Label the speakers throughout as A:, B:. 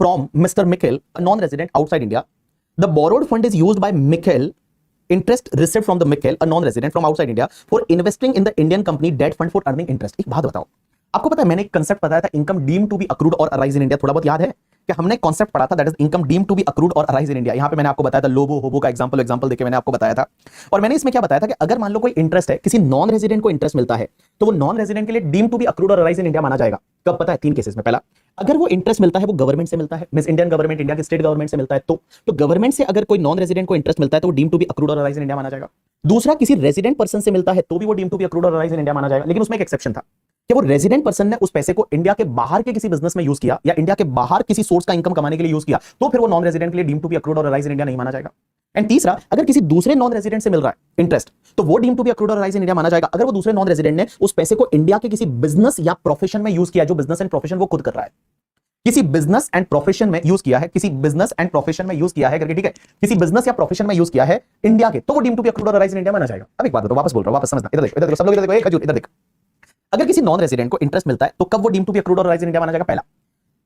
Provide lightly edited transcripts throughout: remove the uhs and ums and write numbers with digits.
A: from Mr. Mikhail, a non-resident outside India. The borrowed fund is used by Mikhail, interest received from the Mikhail, a non-resident from outside India, for investing in the Indian company debt fund for earning interest. एक बात बताओ, आपको पता है मैंने एक concept बताया था income deem to be accrued or arise in India, थोड़ा बहुत याद है कि हमने कॉन्सेप्ट पढ़ा था that is income deem to be accrued or arise in India. यहां पे मैंने आपको बताया था लोबो होबो का एग्जांपल देके मैंने आपको बताया था। और मैंने इसमें क्या बताया था कि अगर मान लो कोई इंटरेस्ट है, किसी नॉन रेजिडेंट को इंटरेस्ट मिलता है, तो वो नॉन रेजिडेंट के लिए deem to be accrued or arise in India माना जाएगा। कब पता है? 3 केसेस में। पहला, अगर वो इंटरेस्ट मिलता है वो गवर्नमेंट से मिलता है, मींस इंडियन गवर्नमेंट, इंडिया के स्टेट गवर्नमेंट से मिलता है, तो गवर्नमेंट से अगर कोई नॉन रेजिडेंट को इंटरेस्ट मिलता है तो वो deem to be accrued or arise in India माना जाएगा। दूसरा, किसी रेजिडेंट पर्सन से मिलता है तो भी वो deem to be accrued or arise in India माना जाएगा, लेकिन उसमें एक एक्सेप्शन था कि वो रेजिडेंट पर्सन ने उस पैसे को इंडिया के बाहर के किसी बिजनेस में यूज किया या इंडिया के बाहर किसी सोर्स का इनकम कमाने के लिए यूज किया, तो फिर वो नॉन रेजिडेंट के लिए deem to be accrued or arise in India नहीं माना जाएगा। एंड तीसरा, अगर किसी दूसरे नॉन रेजिडेंट से मिल रहा है इंटरेस्ट, तो वो deem to be accrued or arise in India माना जाएगा अगर वो दूसरे नॉन रेजिडेंट ने उस पैसे को इंडिया के किसी बिजनेस या प्रोफेशन में यूज किया, जो बिजनेस एंड प्रोफेशन वो खुद कर रहा है, किसी बिजनेस एंड प्रोफेशन में यूज किया है, किसी बिजनेस एंड प्रोफेशन में यूज किया है करके, ठीक है, किसी बिजनेस या प्रोफेशन में यूज किया है इंडिया के, तो वो deem to be accrued or arise in India माना जाएगा। अब एक बात बताओ, वापस बोल रहा हूं, वापस समझना, इधर देखो सब लोग, इधर देखो, इधर देखो। अगर किसी नॉन रेजिडेंट को इंटरेस्ट मिलता है तो कब वो deem to be accrued or arise in India माना जाएगा? पहला,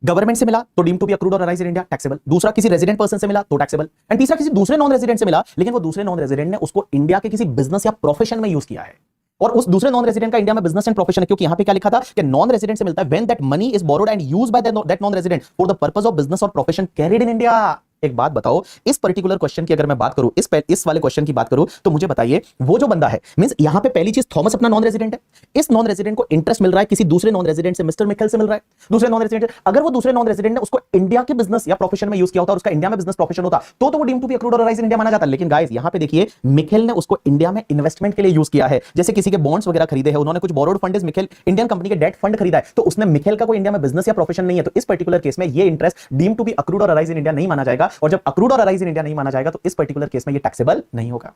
A: गवर्नमेंट से मिला तो deem to be accrued or arise in India, taxable. दूसरा, किसी रेजिडेंट पर्सन से मिला तो टैक्सेबल। एंड तीसरा, किसी दूसरे नॉन रेजिडेंट से मिला लेकिन वो दूसरे नॉन रेजिडेंट ने उसको इंडिया के किसी बिजनेस या प्रोफेशन में यूज किया है, और उस दूसरे नॉन रेजिडेंट का इंडिया में बिजनेस एंड प्रोफेशन है, क्योंकि यहां पे क्या लिखा था कि नॉन रेजिडेंट से मिलता है when that money is borrowed and used by that non resident for the purpose of business और प्रोफेशन कैरिड इन इंडिया। एक बात बताओ, इस पर्टिकुलर क्वेश्चन की अगर मैं बात करूं, इस वाले क्वेश्चन की बात करूं, तो मुझे बताइए वो जो बंदा है, मींस यहां पे पहली चीज थॉमस अपना नॉन रेजिडेंट है, इस नॉन रेजिडेंट को इंटरेस्ट मिल रहा है किसी दूसरे नॉन रेजिडेंट से, मिस्टर मिखेल से मिल रहा है, दूसरे नॉन रेजिडेंट। अगर वो दूसरे नॉन रेजिडेंट ने उसको इंडिया के बिजनेस या प्रोफेशन में यूज किया होता और उसका इंडिया में बिजनेस प्रोफेशन होता, तो वो deem to be accrued or arise in India माना जाता। लेकिन गाइस यहां पे देखिए, मिखेल ने उसको इंडिया में इन्वेस्टमेंट के लिए यूज किया है, जैसे किसी के बॉन्ड्स वगैरह खरीदे हैं, उन्होंने कुछ borrowed fund, Michelle Indian company के डेट फंड खरीदा है, तो उसने मिखेल का कोई इंडिया में बिजनेस या प्रोफेशन नहीं है, तो इस पर्टिकुलर केस में ये interest deem to be accrued or arise in India नहीं माना जाएगा। और जब accrued or arise in India नहीं माना जाएगा तो इस पर्टिकुलर केस में ये टैक्सेबल नहीं होगा।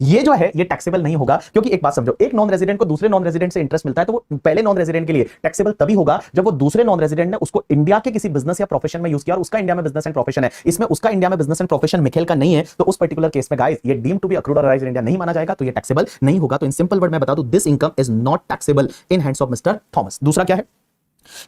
A: ये जो है ये टैक्सेबल नहीं होगा, क्योंकि एक बात समझो, एक नॉन रेजिडेंट को दूसरे नॉन रेजिडेंट से इंटरेस्ट मिलता है तो वो पहले नॉन रेजिडेंट के लिए टैक्सेबल तभी होगा जब वो दूसरे नॉन रेजिडेंट ने उसको इंडिया के किसी बिजनेस या प्रोफेशन में यूज किया और उसका इंडिया में बिजनेस एंड प्रोफेशन है, इसमें उसका इंडिया में बिजनेस एंड प्रोफेशन मिखेल का नहीं है, तो उस पर्टिकुलर केस में गाइस ये deem to be accrued or arise in India नहीं माना जाएगा, तो ये टैक्सेबल नहीं होगा। तो इन सिंपल वर्ड में बता दूं, this income is not taxable in hands of mister Thomas. दूसरा क्या है?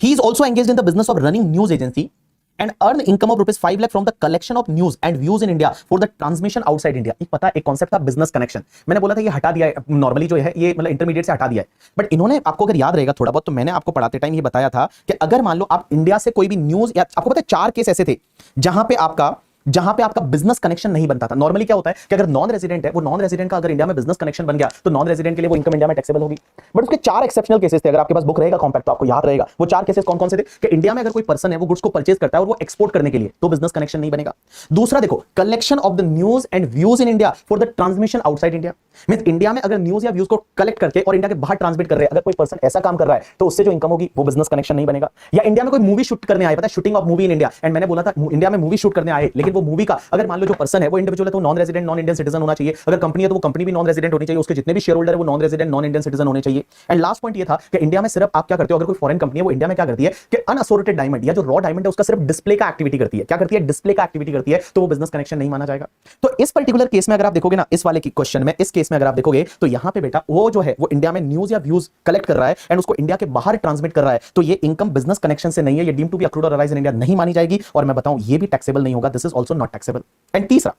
A: He is also engaged in the business of running news agency and earn income of rupees 5 lakh from the collection of news and views in India for the transmission outside India। एक पता एक concept था business connection, मैंने बोला था ये हटा दिया है नॉर्मली, जो है ये मतलब इंटरमीडिएट से हटा दिया है, बट इन्होंने आपको अगर याद रहेगा थोड़ा बहुत, तो मैंने आपको पढ़ाते टाइम ये बताया था कि अगर मान लो आप इंडिया से कोई भी न्यूज, या आपको पता है 4 केस ऐसे थे जहां पे आपका बिजनेस कनेक्शन नहीं बनता था। नॉर्मली क्या होता है कि अगर नॉन रेजिडेंट है, वो नॉन रेजिडेंट का अगर इंडिया में बिजनेस कनेक्शन बन गया तो नॉन रेजिडेंट के लिए वो इनकम इंडिया में टैक्सेबल होगी। बट उसके 4 एक्सेप्शनल केसेस थे, अगर आपके पास बुक रहेगा कॉम्पैक्ट तो आपको याद रहेगा वो 4 केसेस कौन कौन से थे कि इंडिया में अगर कोई पर्सन है वो गुड्स को परचेज करता है और वो एक्सपोर्ट करने के लिए, तो बिजनेस कनेक्शन नहीं बनेगा। दूसरा देखो, collection of the news and views in India for the transmission outside India, means India में अगर न्यूज या व्यूज को कलेक्ट करके और इंडिया के बाहर ट्रांसमिट कर रहे हैं, अगर कोई पर्सन ऐसा काम कर रहा है तो उससे जो इनकम होगी वो बिजनेस कनेक्शन नहीं बनेगा। या इंडिया में कोई मूवी शूट करने आए, पता है shooting of movie in India, and मैंने बोला था इंडिया में मूवी शूट करने आए, लेकिन वो मूवी का अगर मान लो जो पर्सन है वो इंडिविजुअल है तो non resident non Indian citizen होना चाहिए, अगर कंपनी है तो वो कंपनी भी नॉन रेजिडेंट होनी चाहिए, उसके जितने भी शेयर होल्डर है वो non resident non Indian citizen होने चाहिए। एंड लास्ट पॉइंट ये था कि इंडिया में सिर्फ आप क्या करते हो, अगर कोई फॉरेन कंपनी है वो इंडिया में क्या करती है कि अनअसोर्टेड डायमंड या जो रॉ डायमंड है उसका सिर्फ डिस्प्ले का एक्टिविटी करती है, क्या करती है, डिस्प्ले का एक्टिविटी करती है, तो वो बिजनेस कनेक्शन नहीं माना जाएगा। तो इस पर्टिकुलर केस में अगर आप देखोगे ना, इस वाले क्वेश्चन में, इस केस में अगर आप देखोगे तो यहां पे बेटा वो जो है वो इंडिया में न्यूज या व्यूज कलेक्ट कर रहा है एंड उसको इंडिया के बाहर ट्रांसमिट कर रहा है, तो ये इनकम बिजनेस कनेक्शन से नहीं है, ये deem to be accrued or arise in India नहीं मानी जाएगी, और मैं बताऊं ये भी टैक्सेबल नहीं होगा, this is also not taxable. And तीसरा,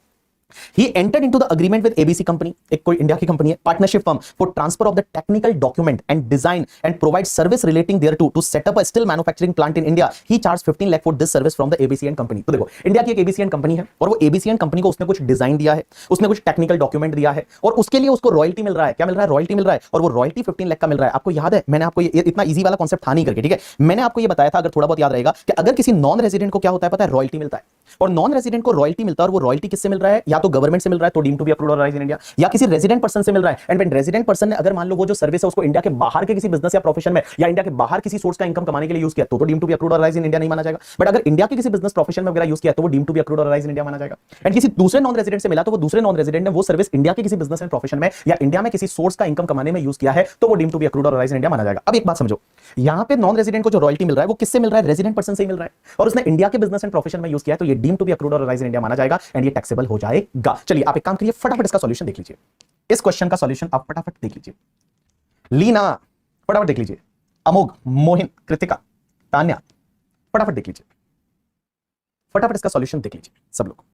A: He entered into the agreement with ABC company, एक कोई इंडिया की कंपनी है, partnership firm for transfer of the technical document and design and provide service relating thereto to set up a steel manufacturing plant in India. He charged 15 lakh for this service from the ABC and company. तो देखो, India की एक ABC and company है और वो ABC and company को उसने कुछ डिजाइन दिया है, उसने कुछ टेक्निकल डॉक्यूमेंट दिया है और उसके लिए उसको रॉयल्टी मिल रहा है। क्या मिल रहा है? रॉयल्टी मिल रहा है, और वो रॉयल्टी 15 लाख का मिल रहा है। आपको याद है मैंने आपको ये इतना इजी वाला कॉन्सेप्ट था नहीं करके, ठीक है, मैंने आपको ये बताया था, अगर थोड़ा बहुत याद रहेगा, कि अगर किसी नॉन रेजिडेंट को क्या होता है पता है, रॉयल्टी मिलता है, और नॉन रेजिडेंट को रॉयल्टी मिलता है और वो रॉयल्टी किससे मिल रहा है, या तो गवर्नमेंट से मिल रहा है तो deem to be accrued or arise in India, या किसी रेजिडेंट पर्सन से मिल रहा है, एंड व्हेन रेजिडेंट पर्सन ने अगर मान लो वो जो सर्विस है उसको इंडिया के बाहर के किसी बिजनेस या प्रोफेशन में या इंडिया के बाहर किसी सोर्स का इनकम कमाने के लिए यूज किया तो deem to be accrued or arise in India नहीं माना जाएगा। बट अगर इंडिया के किसी बिजनेस प्रोफेशन में वगैरह यूज किया तो वो deem to be accrued or arise in India माना जाएगा। एंड किसी दूसरे नॉन रेजिडेंट से मिला तो वो दूसरे नॉन रेजिडेंट ने वो सर्विस इंडिया के किसी बिजनेस एंड प्रोफेशन में या इंडिया में किसी सोर्स का इनकम कमाने में यूज किया है तो वो deem to be accrued or arise in India माना जाएगा। अब एक बात समझो, यहां पे नॉन रेजिडेंट को जो रॉयल्टी मिल रहा है वो किससे मिल रहा है, रेजिडेंट पर्सन से ही मिल रहा है, और उसने इंडिया के बिजनेस एंड प्रोफेशन में यूज किया है, तो ये deem to be accrued or arise in India माना जाएगा एंड ये टैक्सेबल हो जाएगा। चलिए आप एक काम करिए, फटाफट इसका सॉल्यूशन देख लीजिए, इस क्वेश्चन का सॉल्यूशन आप फटाफट देख लीजिए। लीना फटाफट देख लीजिए, अमोघ, मोहिन, कृतिका, तान्या फटाफट देख लीजिए। फटाफट इसका सॉल्यूशन देख लीजिए सब लोग।